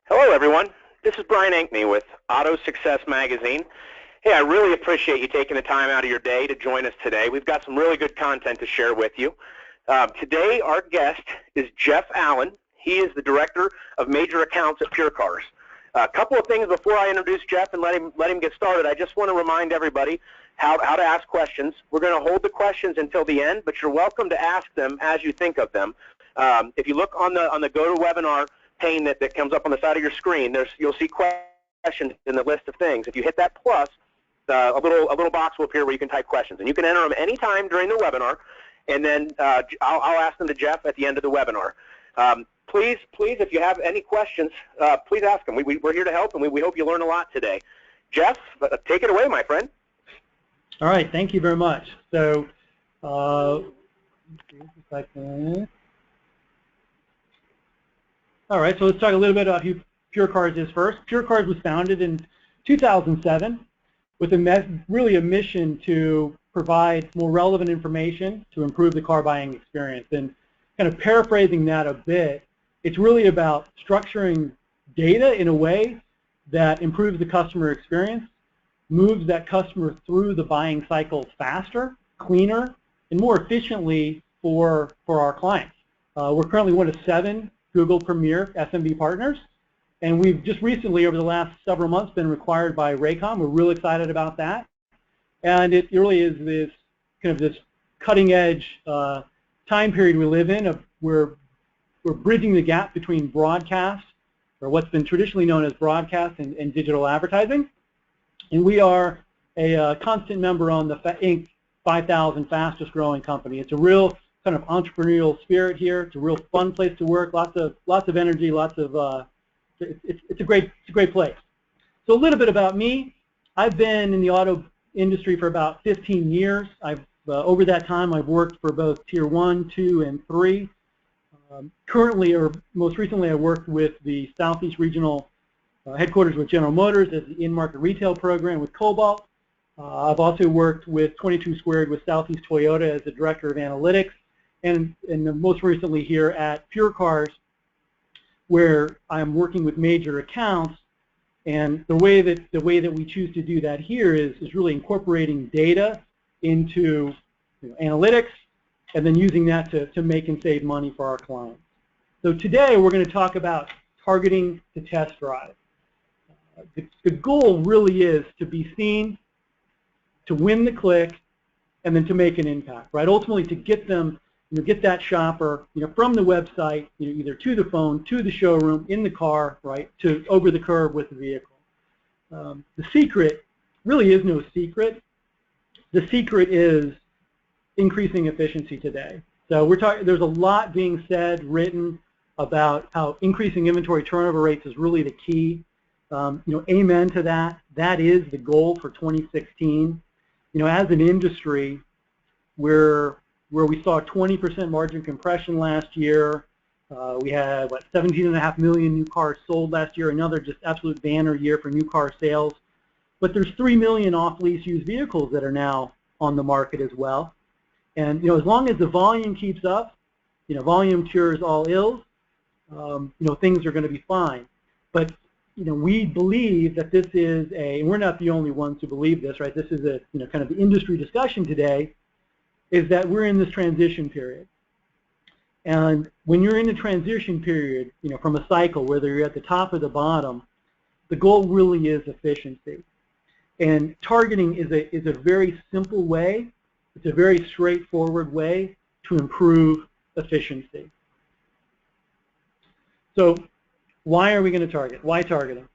Hello, everyone. This is Brian Ankney with Auto Success Magazine. Hey, I really appreciate you taking the time out of your day to join us today. We've got some really good content to share with you. Today, our guest is Jeff Allen. He is the Director of Major Accounts at PureCars. A couple of things before I introduce Jeff and let him get started. I just want to remind everybody how to ask questions. We're going to hold the questions until the end, but you're welcome to ask them as you think of them. If you look on the GoToWebinar pane that comes up on the side of your screen, you'll see questions in the list of things. If you hit that plus, a little box will appear where you can type questions, and you can enter them anytime during the webinar, and then I'll ask them to Jeff at the end of the webinar. Please, if you have any questions, please ask them. We're here to help, and we hope you learn a lot today. Jeff, take it away, my friend. All right, thank you very much. So, if I can. All right, so let's talk a little bit about who PureCars is first. PureCars was founded in 2007 with really a mission to provide more relevant information to improve the car buying experience. And kind of paraphrasing that a bit, it's really about structuring data in a way that improves the customer experience, moves that customer through the buying cycle faster, cleaner, and more efficiently for our clients. We're currently one of 7 Google Premier SMB partners, and we've just recently, over the last several months, been required by Raycom. We're real excited about that, and it really is this kind of this cutting-edge time period we live in. We're bridging the gap between broadcast, or what's been traditionally known as broadcast, and digital advertising, and we are a constant member on the Inc. 5000 fastest growing company. It's a real kind of entrepreneurial spirit here. It's a real fun place to work. Lots of energy. It's a great place. So a little bit about me. I've been in the auto industry for about 15 years. Over that time, I've worked for both Tier 1, 2, and 3. Currently, or most recently, I worked with the Southeast Regional headquarters with General Motors as the in-market retail program with Cobalt. I've also worked with 22 Squared with Southeast Toyota as the Director of Analytics, and most recently here at PureCars, where I'm working with major accounts. And the way that we choose to do that here is really incorporating data into analytics, and then using that to make and save money for our clients. So today we're going to talk about targeting to test drive. The goal really is to be seen, to win the click, and then to make an impact, right? Ultimately, to get them, get that shopper, from the website, either to the phone, to the showroom, in the car, right, to over the curb with the vehicle. The secret really is no secret. The secret is increasing efficiency today. So there's a lot being said, written about how increasing inventory turnover rates is really the key. Amen to that. That is the goal for 2016. As an industry, where we saw 20% margin compression last year, we had 17.5 million new cars sold last year, another just absolute banner year for new car sales. But there's 3 million off-lease used vehicles that are now on the market as well. And as long as the volume keeps up, volume cures all ills. Things are going to be fine. But we believe that this is and we're not the only ones who believe this, right? This is a kind of the industry discussion today, is that we're in this transition period. And when you're in a transition period, from a cycle, whether you're at the top or the bottom, the goal really is efficiency. And targeting is a very simple way. It's a very straightforward way to improve efficiency. So why are we going to target? Why targeting?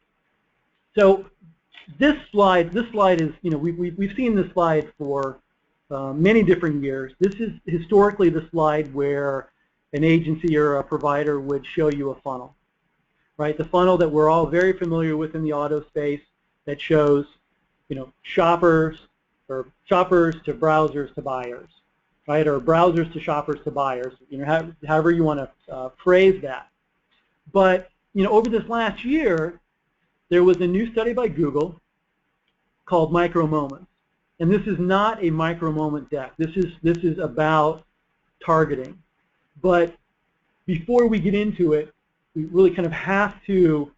So this slide is, we've seen this slide for many different years. This is historically the slide where an agency or a provider would show you a funnel, right? The funnel that we're all very familiar with in the auto space that shows, shoppers to browsers to buyers, right? Or browsers to shoppers to buyers, however you want to phrase that. But, over this last year, there was a new study by Google called Micro Moments. And this is not a micro moment deck. This is about targeting. But before we get into it, we really kind of have to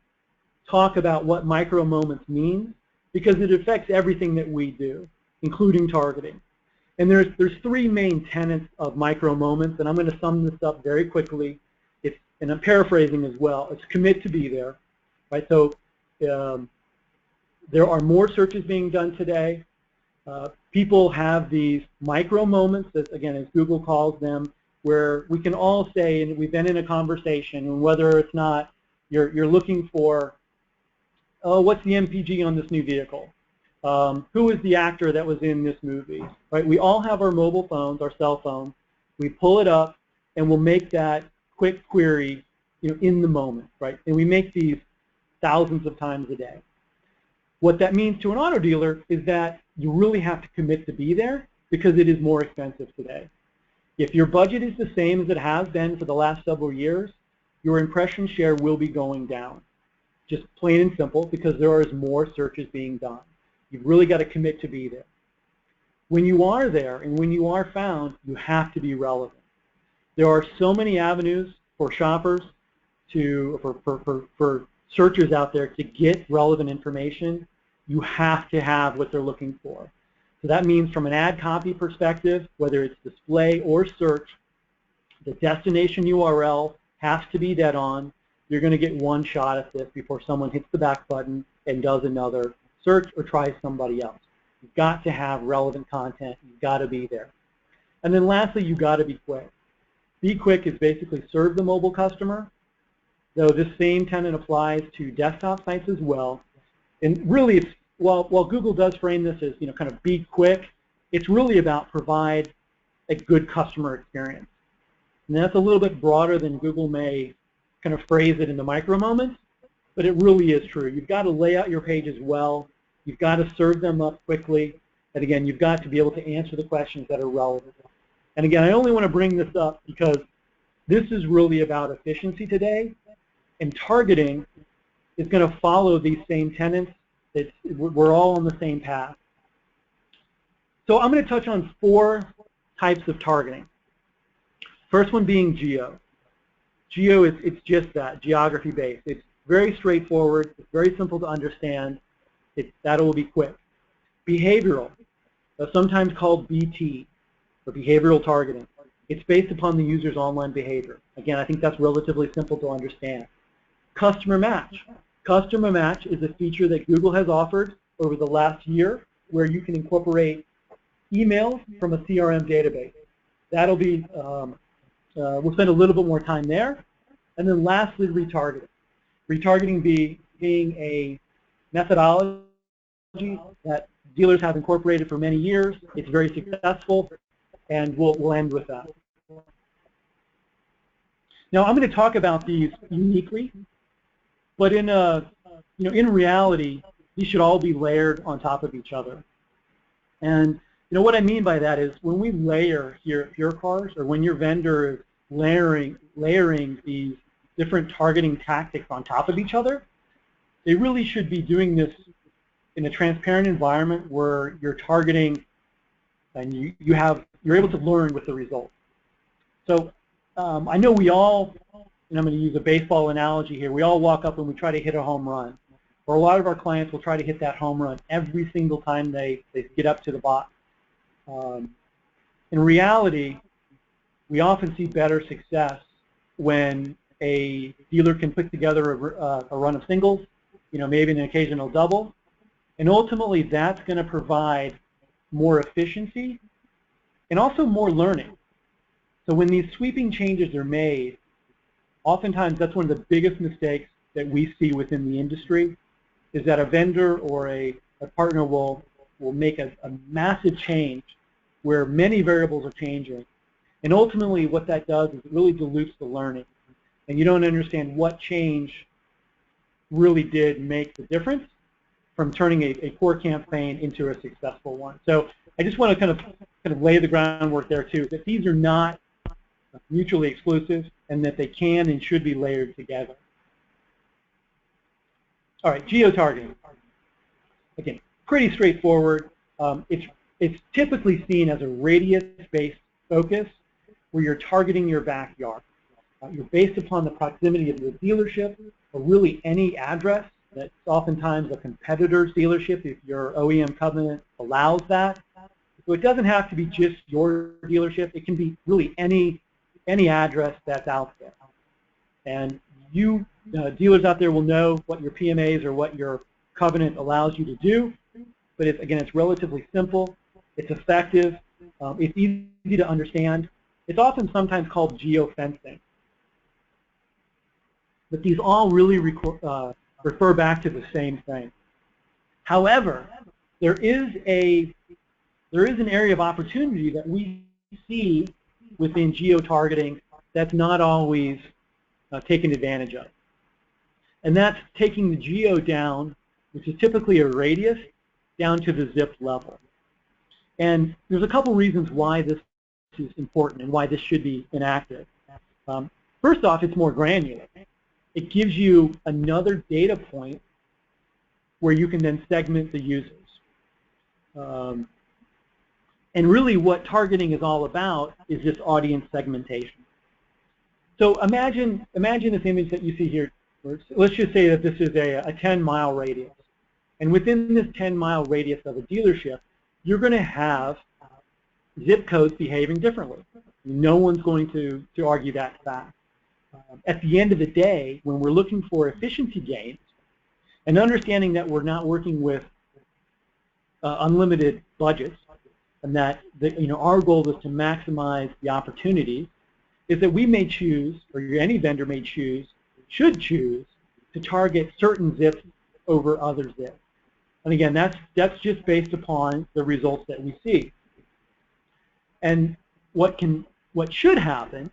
talk about what micro moments mean, because it affects everything that we do, including targeting. And there's three main tenets of micro moments, and I'm going to sum this up very quickly. And I'm paraphrasing as well. It's commit to be there, right? So there are more searches being done today. People have these micro moments, again, as Google calls them, where we can all say, and we've been in a conversation, and whether it's not, you're looking for, oh, what's the MPG on this new vehicle? Who is the actor that was in this movie? Right? We all have our mobile phones, our cell phones. We pull it up, and we'll make that quick query, in the moment, right? And we make these thousands of times a day. What that means to an auto dealer is that you really have to commit to be there, because it is more expensive today. If your budget is the same as it has been for the last several years, your impression share will be going down. Just plain and simple, because there is more searches being done. You've really got to commit to be there. When you are there and when you are found, you have to be relevant. There are so many avenues for shoppers for searchers out there to get relevant information. You have to have what they're looking for. So that means from an ad copy perspective, whether it's display or search, the destination URL has to be dead on. You're going to get one shot at this before someone hits the back button and does another search or tries somebody else. You've got to have relevant content. You've got to be there. And then lastly, you've got to be quick. Be quick is basically serve the mobile customer, though this same tenet applies to desktop sites as well. And really, it's, while Google does frame this as, kind of be quick, it's really about provide a good customer experience. And that's a little bit broader than Google may kind of phrase it in the micro moments, but it really is true. You've got to lay out your pages well. You've got to serve them up quickly. And again, you've got to be able to answer the questions that are relevant. And again, I only want to bring this up because this is really about efficiency today, and targeting is going to follow these same tenets. We're all on the same path. So I'm going to touch on 4 types of targeting. First one being geo. Geo it's just that, geography-based. It's very straightforward. It's very simple to understand. That will be quick. Behavioral, sometimes called BT, or behavioral targeting. It's based upon the user's online behavior. Again, I think that's relatively simple to understand. Customer match. Customer match is a feature that Google has offered over the last year where you can incorporate emails from a CRM database. That'll be, we'll spend a little bit more time there. And then lastly, retargeting. Retargeting being a methodology that dealers have incorporated for many years. It's very successful, and we'll end with that. Now, I'm going to talk about these uniquely, but in reality, these should all be layered on top of each other. And what I mean by that is when we layer here at PureCars, or when your vendor is layering these different targeting tactics on top of each other, they really should be doing this in a transparent environment where you're targeting and you're able to learn with the results. So I know we all, and I'm going to use a baseball analogy here, we all walk up and we try to hit a home run. Or a lot of our clients will try to hit that home run every single time they get up to the box. In reality, we often see better success when a dealer can put together a run of singles, maybe an occasional double, and ultimately that's going to provide more efficiency and also more learning. So when these sweeping changes are made, oftentimes that's one of the biggest mistakes that we see within the industry, is that a vendor or a partner will make a massive change where many variables are changing. And ultimately what that does is it really dilutes the learning. And you don't understand what change really did make the difference from turning a poor campaign into a successful one. So I just want to kind of lay the groundwork there too, that these are not mutually exclusive and that they can and should be layered together. All right, geo-targeting. Again, pretty straightforward. It's typically seen as a radius-based focus where you're targeting your backyard. You're based upon the proximity of your dealership or really any address That's oftentimes a competitor's dealership if your OEM covenant allows that. So it doesn't have to be just your dealership. It can be really any address that's out there. And you dealers out there will know what your PMAs or what your covenant allows you to do. But again, it's relatively simple. It's effective. It's easy to understand. It's often sometimes called geofencing. But these all really refer back to the same thing. However, there is an area of opportunity that we see within geo-targeting that's not always taken advantage of. And that's taking the geo down, which is typically a radius, down to the zip level. And there's a couple reasons why this is important and why this should be enacted. First off, it's more granular. It gives you another data point where you can then segment the users. And really what targeting is all about is this audience segmentation. So imagine this image that you see here. Let's just say that this is a 10-mile radius. And within this 10-mile radius of a dealership, you're going to have zip codes behaving differently. No one's going to argue that fact. At the end of the day, when we're looking for efficiency gains, and understanding that we're not working with unlimited budgets, and that our goal is to maximize the opportunity, is that we may choose, or any vendor may choose, should choose, to target certain zips over other zips. And again, that's just based upon the results that we see. And what should happen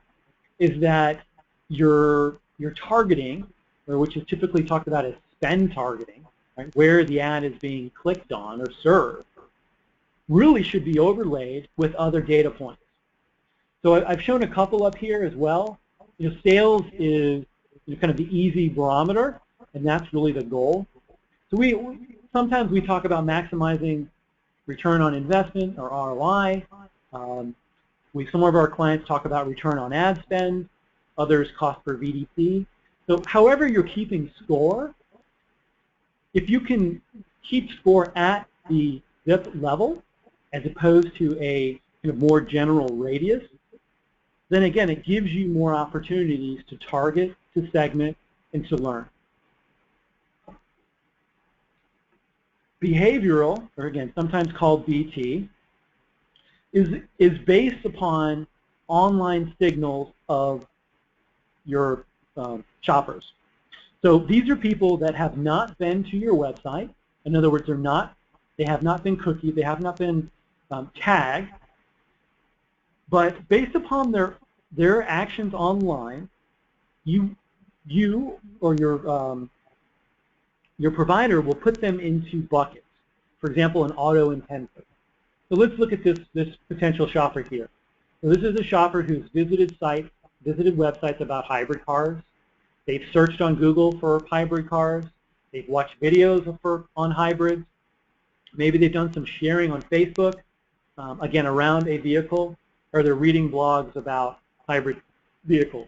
is that your targeting, or which is typically talked about as spend targeting, right, where the ad is being clicked on or served, really should be overlaid with other data points. So I've shown a couple up here as well. Sales is kind of the easy barometer, and that's really the goal. So sometimes we talk about maximizing return on investment, or ROI. Some of our clients talk about return on ad spend, others cost per VDC. So however you're keeping score, if you can keep score at the zip level as opposed to a more general radius, then again it gives you more opportunities to target, to segment, and to learn. Behavioral, or again sometimes called BT, is based upon online signals of your shoppers. So these are people that have not been to your website. In other words, they have not been cookied, they have not been tagged, but based upon their actions online, you or your provider will put them into buckets. For example, an auto intensive. So let's look at this potential shopper here. So this is a shopper who's visited websites about hybrid cars. They've searched on Google for hybrid cars. They've watched videos on hybrids. Maybe they've done some sharing on Facebook, again, around a vehicle, or they're reading blogs about hybrid vehicles.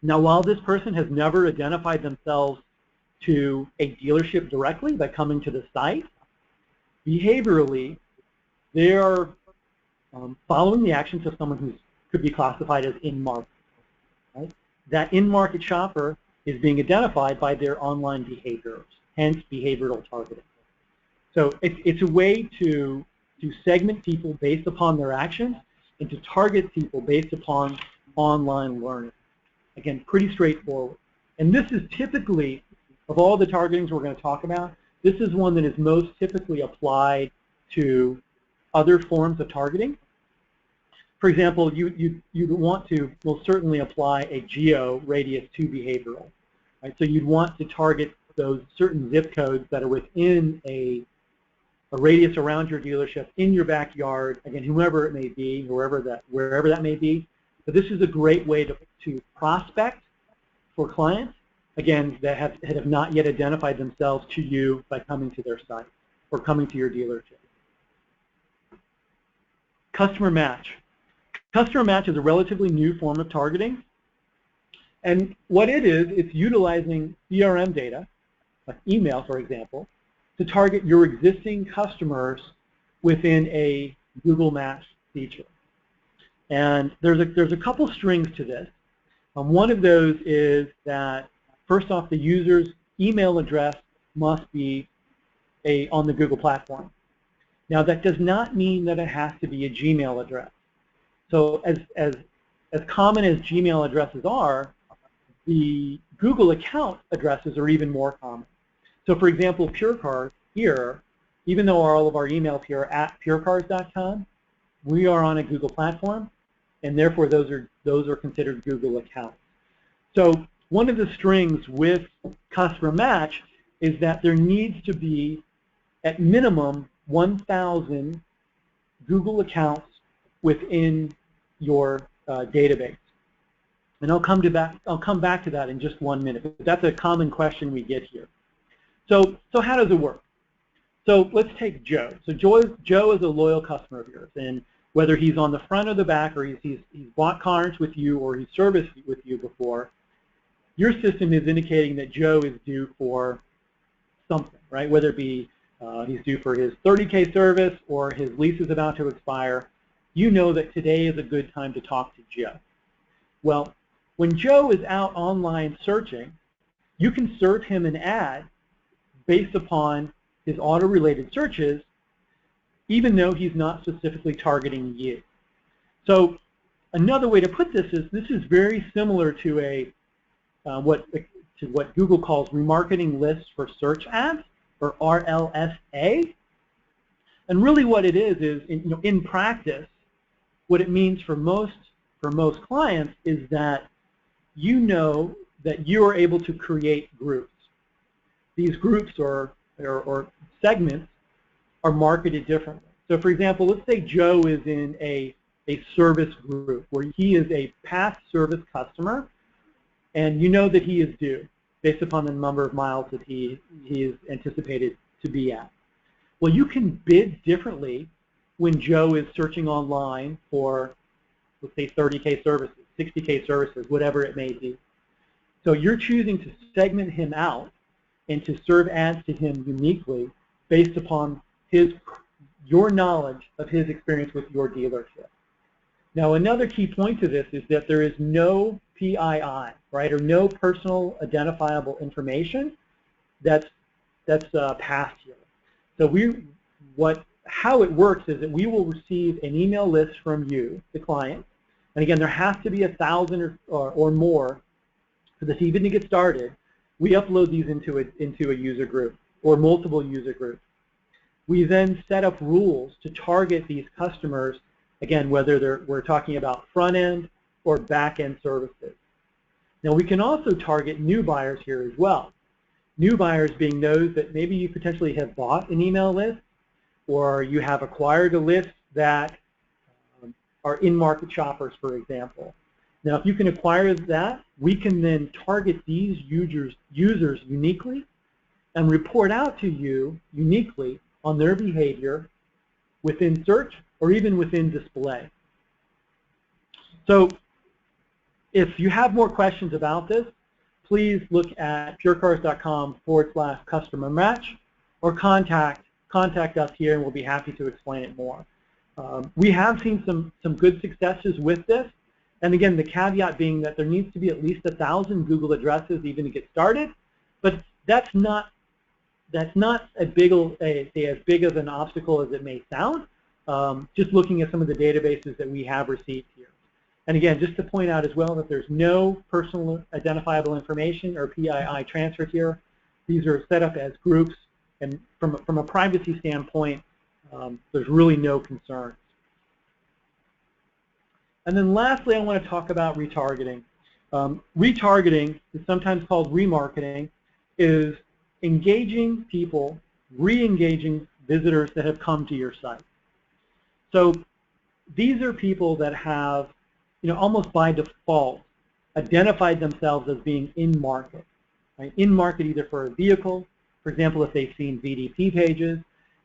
Now, while this person has never identified themselves to a dealership directly by coming to the site, behaviorally, they are following the actions of someone who could be classified as in-market. Right? That in-market shopper is being identified by their online behaviors, hence behavioral targeting. So it's a way to segment people based upon their actions and to target people based upon online learning. Again, pretty straightforward. And this is typically, of all the targetings we're going to talk about, this is one that is most typically applied to other forms of targeting. For example, you'd want to most certainly apply a geo radius to behavioral. Right? So you'd want to target those certain zip codes that are within a radius around your dealership, in your backyard, again, whoever it may be, wherever that may be. But this is a great way to prospect for clients, again, that have not yet identified themselves to you by coming to their site or coming to your dealership. Customer match. Customer match is a relatively new form of targeting. And what it is, it's utilizing CRM data like email, for example, to target your existing customers within a Google Maps feature. And there's a couple strings to this. One of those is that, first off, the user's email address must be on the Google platform. Now, that does not mean that it has to be a Gmail address. So as common as Gmail addresses are, the Google account addresses are even more common. So, for example, PureCars here, even though all of our emails here are at purecars.com, we are on a Google platform, and therefore those are considered Google accounts. So one of the strings with Customer Match is that there needs to be at minimum 1,000 Google accounts within your database. And I'll come back to that in just 1 minute. But that's a common question we get here. So how does it work? So let's take Joe. So Joe is a loyal customer of yours, and whether he's on the front or the back, or he's bought cars with you, or he's serviced with you before, your system is indicating that Joe is due for something, right? Whether it be he's due for his 30K service or his lease is about to expire, you know that today is a good time to talk to Joe. Well, when Joe is out online searching, you can serve him an ad based upon his auto-related searches, even though he's not specifically targeting you. So another way to put this is very similar to what Google calls remarketing lists for search ads, or RLSA. And really what it is in practice, what it means for most clients is that you know that you are able to create groups. These groups or segments are marketed differently. So for example, let's say Joe is in a service group where he is a past service customer, and you know that he is due based upon the number of miles that he is anticipated to be at. Well, you can bid differently when Joe is searching online for, let's say, 30K services, 60K services, whatever it may be. So you're choosing to segment him out and to serve ads to him uniquely based upon your knowledge of his experience with your dealership. Now, another key point to this is that there is no PII, right, or no personal identifiable information that's passed here. So how it works is that we will receive an email list from you, the client, and again, there has to be 1,000 or more for this even to get started. We upload these into a user group or multiple user groups. We then set up rules to target these customers, again, whether we're talking about front-end or back-end services. Now, we can also target new buyers here as well. New buyers being those that maybe you potentially have bought an email list, or you have acquired a list that are in-market shoppers, for example. Now, if you can acquire that, we can then target these users uniquely and report out to you uniquely on their behavior within search or even within display. So if you have more questions about this, please look at purecars.com/customer match or contact us here, and we'll be happy to explain it more. We have seen some good successes with this, and again, the caveat being that there needs to be at least 1,000 Google addresses even to get started, but that's not as big of an obstacle as it may sound. Just looking at some of the databases that we have received here. And again, just to point out as well that there's no personal identifiable information or PII transferred here. These are set up as groups, and from a privacy standpoint, there's really no concerns. And then lastly, I want to talk about retargeting. Retargeting is sometimes called remarketing, is engaging people, re-engaging visitors that have come to your site. So these are people that have, almost by default, identified themselves as being in market, right? In market either for a vehicle, for example, if they've seen VDP pages,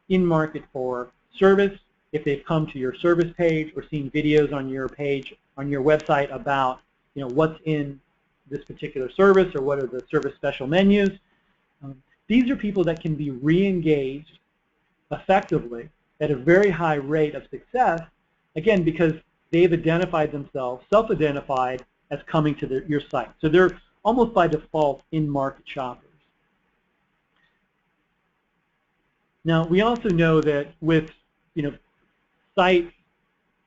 in market for service, if they've come to your service page or seen videos on your page, on your website about, what's in this particular service or what are the service special menus. these are people that can be re-engaged effectively at a very high rate of success, again, because they've identified themselves, self-identified as coming to your site. So they're almost by default in-market shoppers. Now, we also know that with sites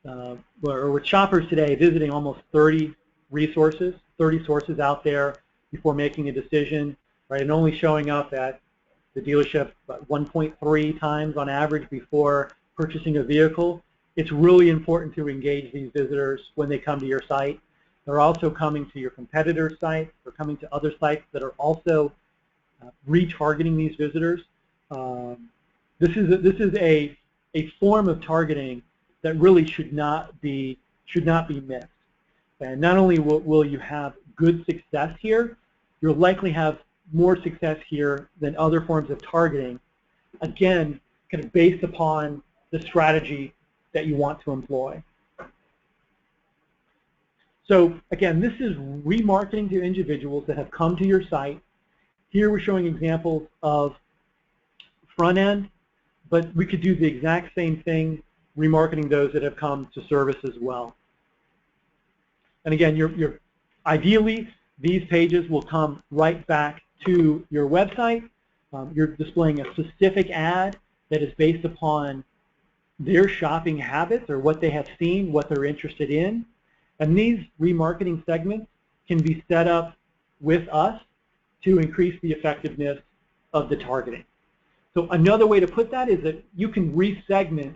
or with shoppers today visiting almost 30 resources, 30 sources out there before making a decision, right, and only showing up at the dealership 1.3 times on average before purchasing a vehicle, it's really important to engage these visitors when they come to your site. They're also coming to your competitor sites. They're coming to other sites that are also retargeting these visitors. This is a form of targeting that really should not be missed. And not only will you have good success here, you'll likely have more success here than other forms of targeting, again, kind of based upon the strategy that you want to employ. So again, this is remarketing to individuals that have come to your site. Here we're showing examples of front end, but we could do the exact same thing, remarketing those that have come to service as well. And again, ideally, these pages will come right back to your website. You're displaying a specific ad that is based upon their shopping habits or what they have seen, what they're interested in. And these remarketing segments can be set up with us to increase the effectiveness of the targeting. So another way to put that is that you can resegment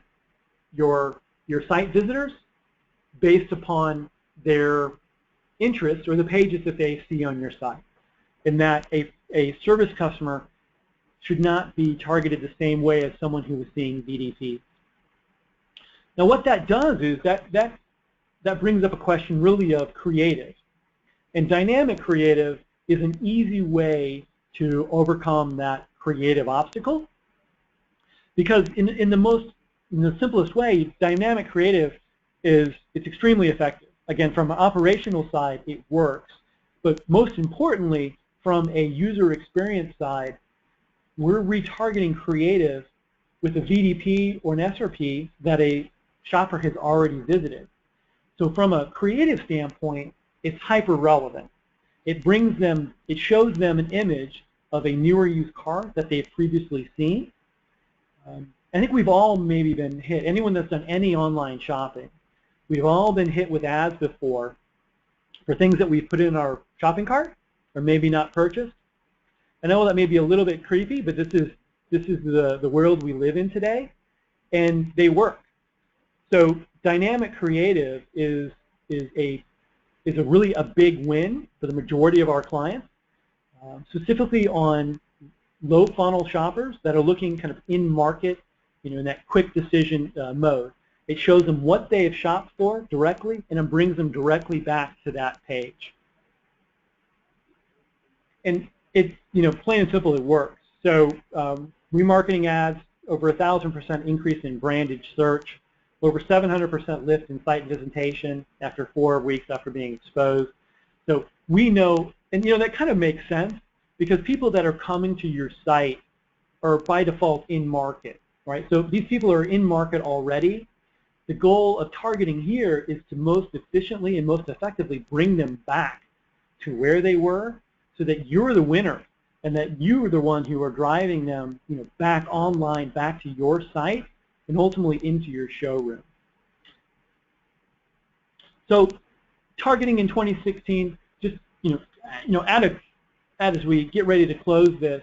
your site visitors based upon their interests or the pages that they see on your site. And that a service customer should not be targeted the same way as someone who is seeing VDPs. Now what that does is that brings up a question really of creative. And dynamic creative is an easy way to overcome that creative obstacle, because in the simplest way, dynamic creative it's extremely effective. Again, from an operational side, it works, but most importantly, from a user experience side, we're retargeting creative with a VDP or an SRP that a shopper has already visited. So from a creative standpoint, it's hyper relevant. It shows them an image of a newer used car that they've previously seen. I think we've all maybe been hit, anyone that's done any online shopping, we've all been hit with ads before for things that we've put in our shopping cart or maybe not purchased. I know that may be a little bit creepy, but this is the world we live in today, and they work. So dynamic creative is a really a big win for the majority of our clients, specifically on low funnel shoppers that are looking kind of in market, in that quick decision mode. It shows them what they have shopped for directly, and it brings them directly back to that page. And it's, plain and simple, it works. So remarketing ads, over 1,000% increase in branded search, over 700% lift in site visitation after 4 weeks after being exposed. So we know, and that kind of makes sense, because people that are coming to your site are by default in market, right? So these people are in market already. The goal of targeting here is to most efficiently and most effectively bring them back to where they were, so that you're the winner and that you are the one who are driving them back online, back to your site, and ultimately into your showroom. So targeting in 2016, just as we get ready to close this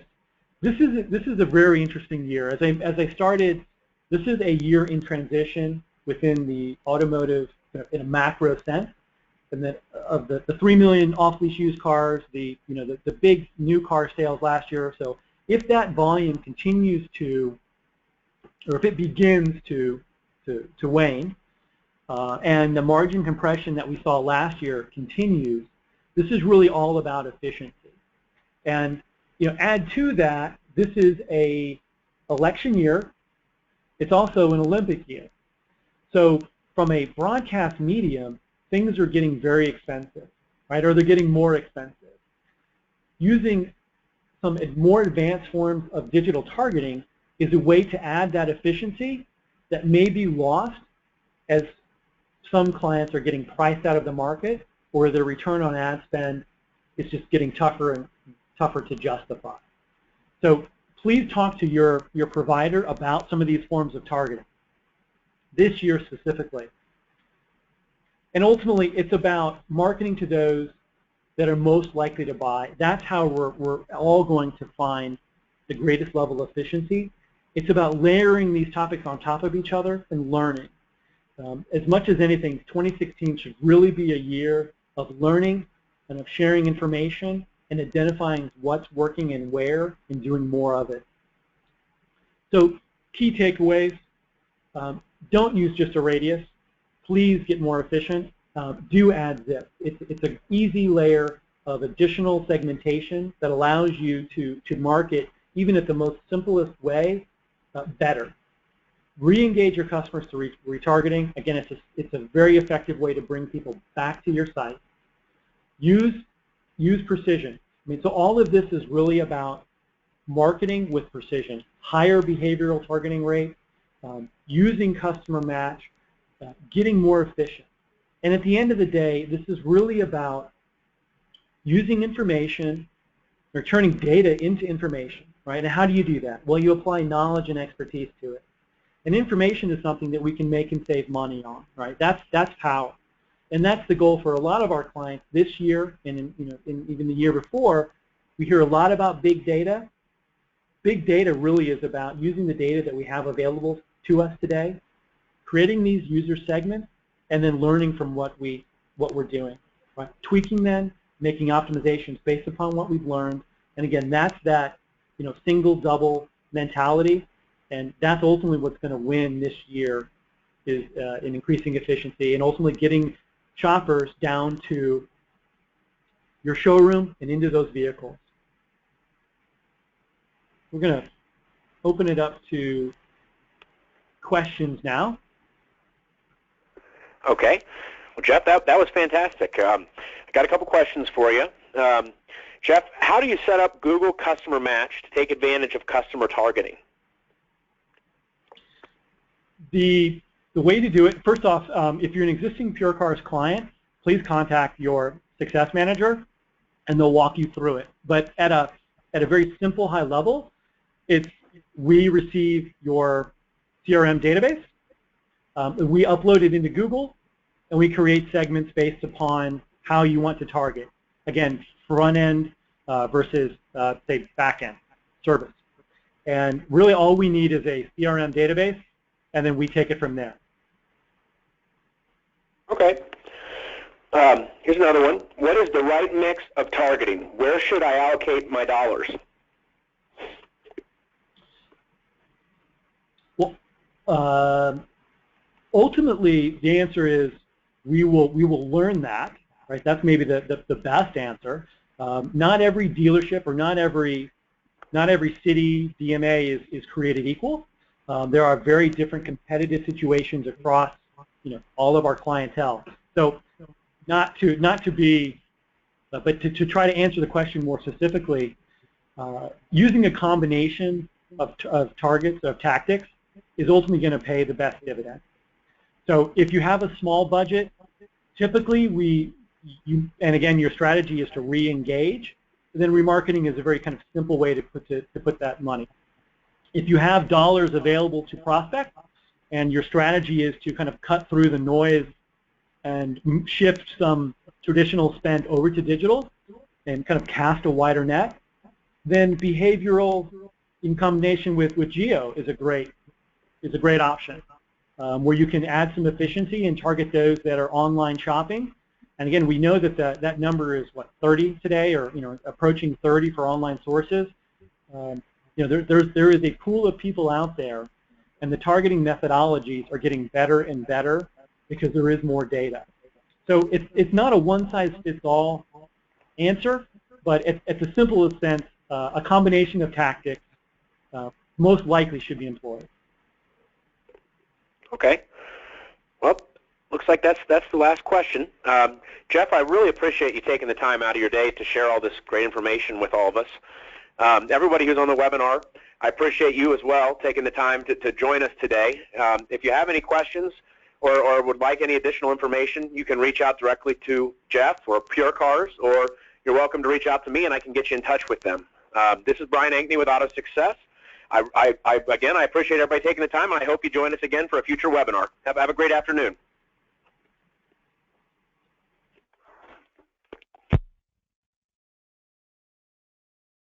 is a very interesting year. As I started, this is a year in transition within the automotive in a macro sense. And that of the 3 million off-lease used cars, the big new car sales last year. So if that volume continues to, or if it begins to wane, and the margin compression that we saw last year continues, this is really all about efficiency. And add to that, this is a election year. It's also an Olympic year. So from a broadcast medium, things are getting very expensive, right? Or they're getting more expensive. Using some more advanced forms of digital targeting is a way to add that efficiency that may be lost as some clients are getting priced out of the market, or their return on ad spend is just getting tougher and tougher to justify. So please talk to your provider about some of these forms of targeting, this year specifically. And ultimately, it's about marketing to those that are most likely to buy. That's how we're all going to find the greatest level of efficiency. It's about layering these topics on top of each other and learning. As much as anything, 2016 should really be a year of learning and of sharing information and identifying what's working and where and doing more of it. So key takeaways, don't use just a radius. Please get more efficient. Do add zip. It's an easy layer of additional segmentation that allows you to market, even at the most simplest way, better. Re-engage your customers through retargeting. Again, it's a very effective way to bring people back to your site. Use precision. I mean, so all of this is really about marketing with precision, higher behavioral targeting rate, using customer match, getting more efficient. And at the end of the day, this is really about using information or turning data into information, right? And how do you do that? Well, you apply knowledge and expertise to it. And information is something that we can make and save money on, right? That's power. And that's the goal for a lot of our clients this year and even the year before. We hear a lot about big data. Big data really is about using the data that we have available to us today, creating these user segments, and then learning from what we're doing, right? Tweaking them, making optimizations based upon what we've learned. And again, that's that single double mentality, and that's ultimately what's going to win this year is in increasing efficiency and ultimately getting shoppers down to your showroom and into those vehicles. We're going to open it up to questions now. Okay. Well, Jeff, that was fantastic. I got a couple questions for you. Jeff, how do you set up Google Customer Match to take advantage of customer targeting? The way to do it, first off, if you're an existing PureCars client, please contact your success manager, and they'll walk you through it. But at a very simple, high level, we receive your CRM database, we upload it into Google, and we create segments based upon how you want to target. Again, front end versus, say, back end service. And really all we need is a CRM database, and then we take it from there. Okay. Here's another one. What is the right mix of targeting? Where should I allocate my dollars? Well, ultimately, the answer is we will learn that, right? That's maybe the best answer. Not every dealership or not every city DMA is created equal. There are very different competitive situations across all of our clientele. So not to be, but to try to answer the question more specifically, using a combination of targets, of tactics, is ultimately going to pay the best dividend. So if you have a small budget, typically and again your strategy is to re-engage, then remarketing is a very kind of simple way to put that money. If you have dollars available to prospect and your strategy is to kind of cut through the noise and shift some traditional spend over to digital and kind of cast a wider net, then behavioral in combination with geo is a great option, where you can add some efficiency and target those that are online shopping. And again, we know that that number is what, 30 today, or approaching 30 for online sources. There is a pool of people out there, and the targeting methodologies are getting better and better because there is more data. So it's not a one-size-fits-all answer, but at the simplest sense, a combination of tactics most likely should be employed. Okay. Well, looks like that's the last question. Jeff, I really appreciate you taking the time out of your day to share all this great information with all of us. Everybody who's on the webinar, I appreciate you as well taking the time to join us today. If you have any questions or would like any additional information, you can reach out directly to Jeff or Pure Cars, or you're welcome to reach out to me and I can get you in touch with them. This is Brian Ankney with Auto Success. Again, I appreciate everybody taking the time, and I hope you join us again for a future webinar. Have a great afternoon.